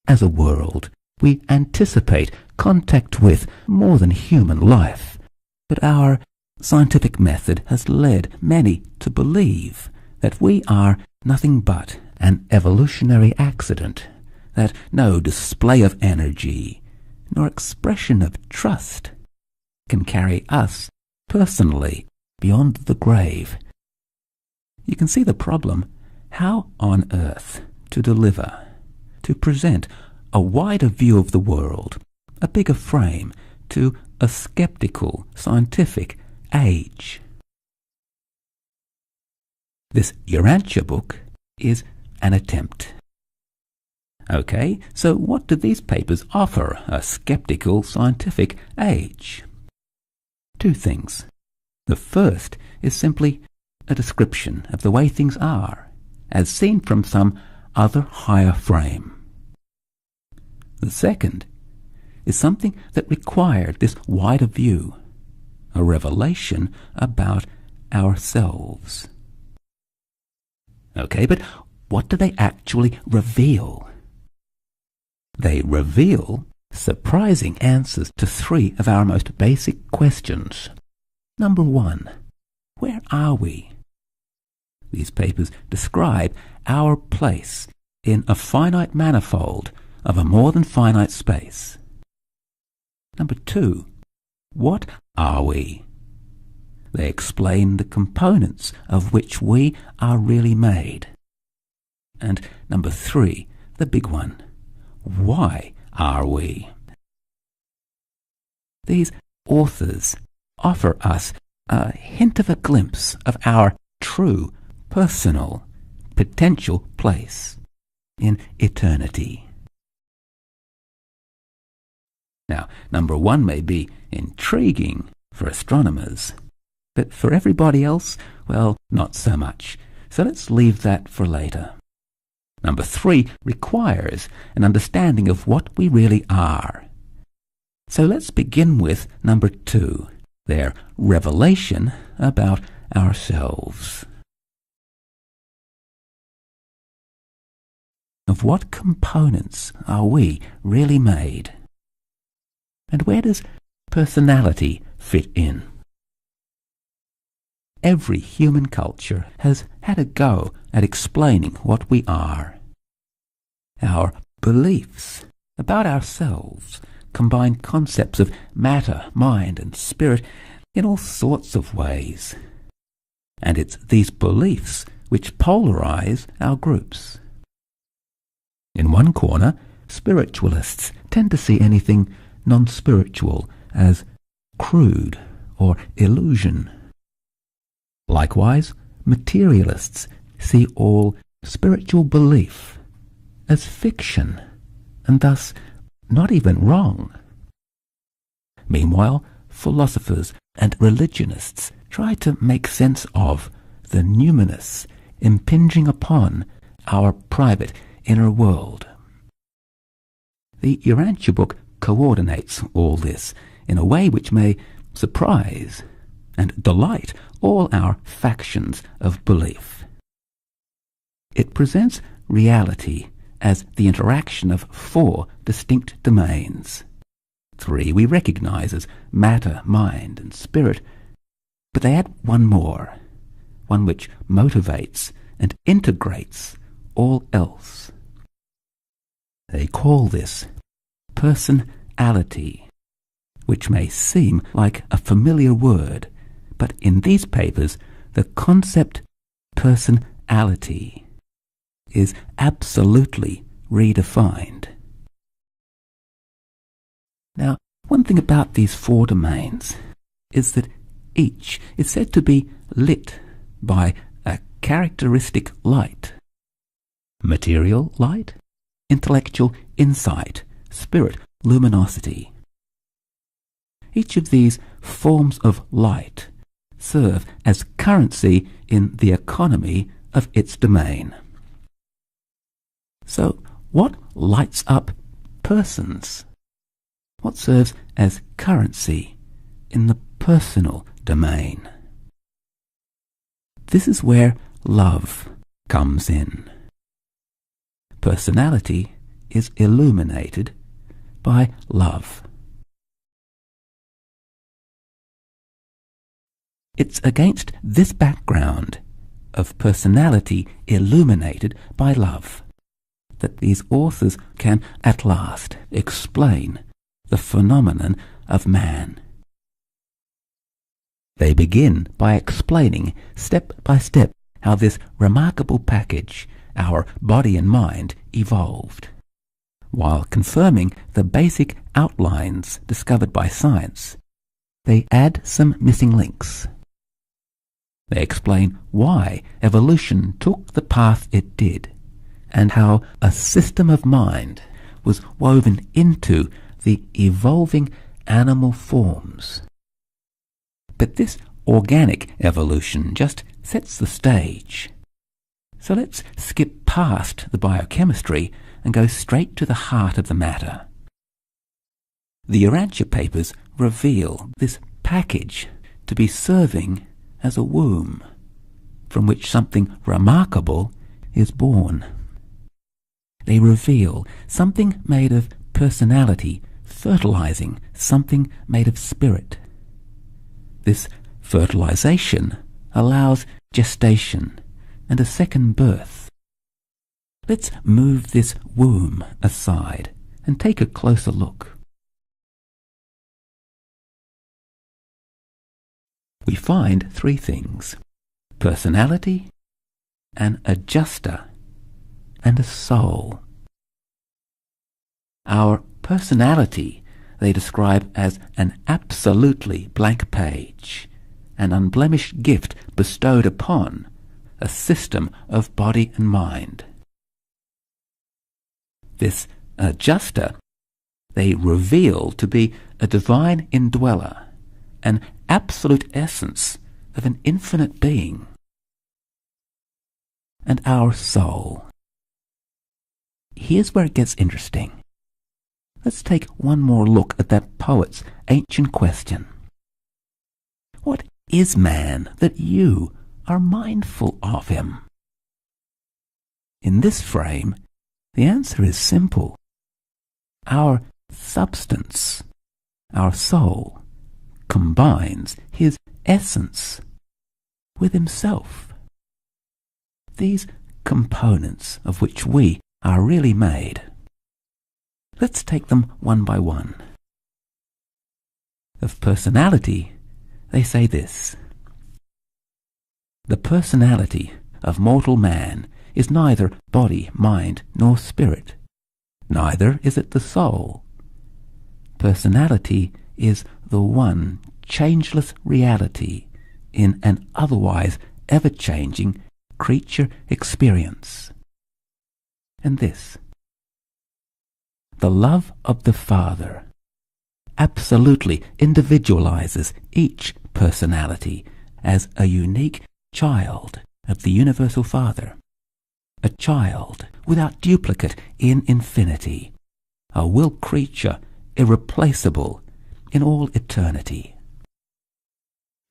As a world, we anticipate contact with more than human life, but our scientific method has led many to believe that we are nothing but an evolutionary accident, that no display of energy nor expression of trust can carry us personally beyond the grave. You can see the problem. How on earth to deliver, to present a wider view of the world, a bigger frame to a skeptical, scientific age? This Urantia book is an attempt. Okay, so what do these papers offer a skeptical, scientific age? Two things. The first is simply a description of the way things are, as seen from some other higher frame. The second is something that required this wider view, a revelation about ourselves. Okay, but what do they actually reveal? They reveal surprising answers to three of our most basic questions. Number one, where are we? These papers describe our place in a finite manifold of a more than finite space. Number two, what are we? They explain the components of which we are really made. And number three, the big one, why are we? These authors offer us a hint of a glimpse of our true, personal, potential place in eternity. Now, number one may be intriguing for astronomers, but for everybody else, well, not so much. So let's leave that for later. Number three requires an understanding of what we really are. So let's begin with number two, their revelation about ourselves. Of what components are we really made? And where does personality fit in? Every human culture has had a go at explaining what we are. Our beliefs about ourselves combine concepts of matter, mind, and spirit in all sorts of ways. And it's these beliefs which polarize our groups. In one corner, spiritualists tend to see anything non-spiritual as crude or illusion. Likewise, materialists see all spiritual belief as fiction, and thus not even wrong. Meanwhile, philosophers and religionists try to make sense of the numinous impinging upon our private inner world. The Urantia book coordinates all this in a way which may surprise and delight all our factions of belief. It presents reality as the interaction of four distinct domains. Three we recognize as matter, mind, and spirit, but they add one more, one which motivates and integrates all else. They call this personality, which may seem like a familiar word, but in these papers, the concept personality is absolutely redefined. Now, one thing about these four domains is that each is said to be lit by a characteristic light. Material light, intellectual insight, spirit luminosity. Each of these forms of light serve as currency in the economy of its domain. So, what lights up persons? What serves as currency in the personal domain? This is where love comes in. Personality is illuminated by love. It's against this background of personality illuminated by love that these authors can at last explain the phenomenon of man. They begin by explaining step by step how this remarkable package, our body and mind, evolved, while confirming the basic outlines discovered by science. They add some missing links. They explain why evolution took the path it did, and how a system of mind was woven into the evolving animal forms. But this organic evolution just sets the stage. So let's skip past the biochemistry and go straight to the heart of the matter. The Urantia papers reveal this package to be serving as a womb from which something remarkable is born. They reveal something made of personality fertilizing something made of spirit. This fertilization allows gestation and a second birth. Let's move this womb aside and take a closer look. We find three things: personality, an adjuster, and a soul. Our personality they describe as an absolutely blank page, an unblemished gift bestowed upon a system of body and mind. This adjuster they reveal to be a divine indweller, an absolute essence of an infinite being. And our soul. Here's where it gets interesting. Let's take one more look at that poet's ancient question. What is man that you are mindful of him? In this frame, the answer is simple. Our substance, our soul, combines his essence with himself. These components of which we are really made. Let's take them one by one. Of personality, they say this: the personality of mortal man is neither body, mind, nor spirit. Neither is it the soul. Personality is the one changeless reality in an otherwise ever-changing creature experience. And this: the love of the Father absolutely individualizes each personality as a unique child of the Universal Father, a child without duplicate in infinity, a will creature irreplaceable in all eternity.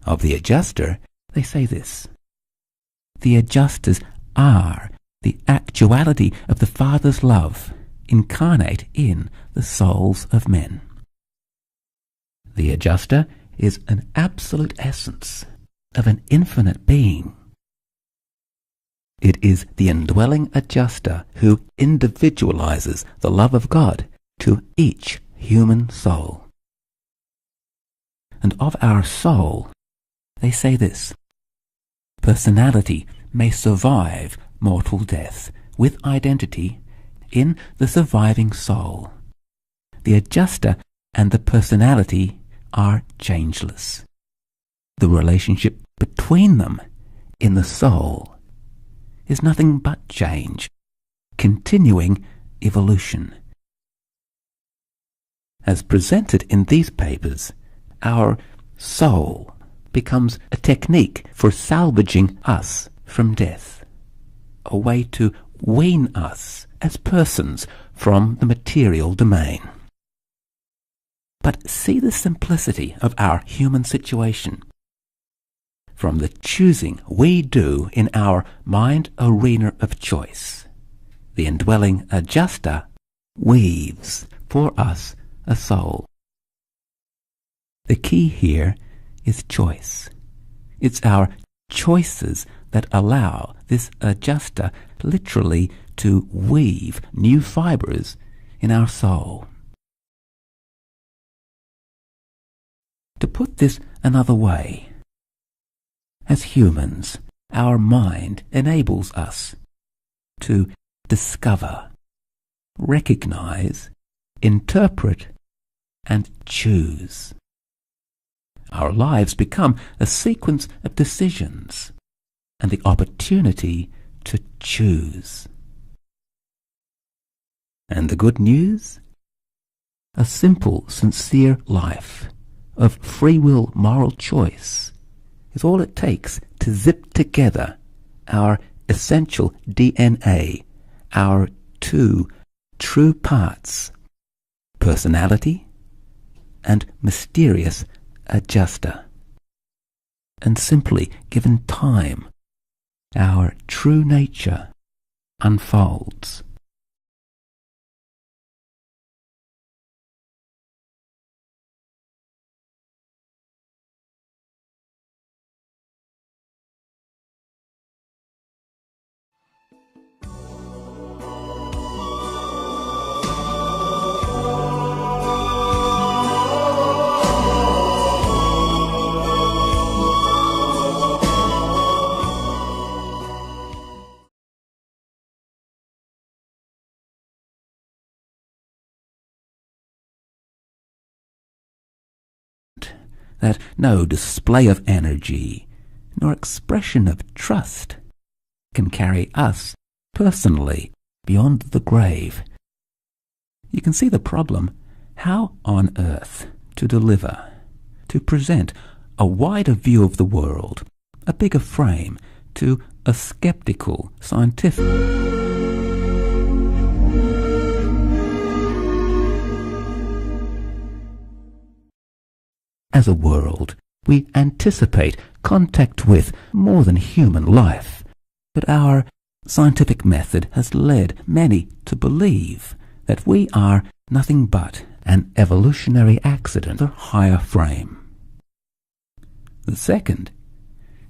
Of the adjuster, they say this: the adjusters are the actuality of the Father's love incarnate in the souls of men. The adjuster is an absolute essence of an infinite being. It is the indwelling adjuster who individualizes the love of God to each human soul. And of our soul, they say this: personality may survive mortal death with identity in the surviving soul. The adjuster and the personality are changeless. The relationship between them in the soul is nothing but change, continuing evolution. As presented in these papers, our soul becomes a technique for salvaging us from death, a way to wean us as persons from the material domain. But see the simplicity of our human situation. From the choosing we do in our mind arena of choice, the indwelling adjuster weaves for us a soul. The key here is choice. It's our choices that allow this adjuster literally to weave new fibers in our soul. To put this another way, as humans, our mind enables us to discover, recognize, interpret, and choose. Our lives become a sequence of decisions and the opportunity to choose. And the good news? A simple, sincere life of free will moral choice is all it takes to zip together our essential DNA, our two true parts, personality and mysterious adjuster. And simply given time, our true nature unfolds. That no display of energy nor expression of trust can carry us personally beyond the grave. You can see the problem. How on earth to deliver, to present a wider view of the world, a bigger frame, to a skeptical, scientific as a world, we anticipate contact with more than human life, but our scientific method has led many to believe that we are nothing but an evolutionary accident or higher frame. The second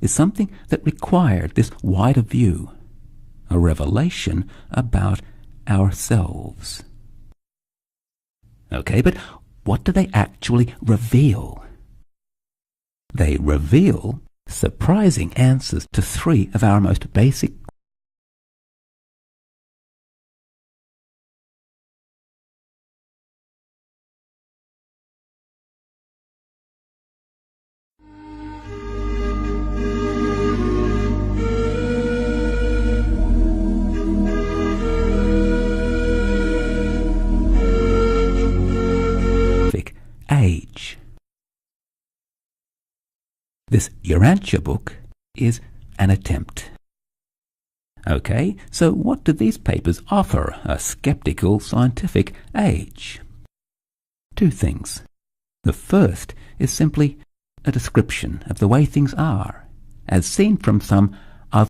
is something that required this wider view, a revelation about ourselves. Okay, but what do they actually reveal? They reveal surprising answers to three of our most basic age. This Urantia book is an attempt. Okay, so what do these papers offer a skeptical scientific age? Two things. The first is simply a description of the way things are, as seen from some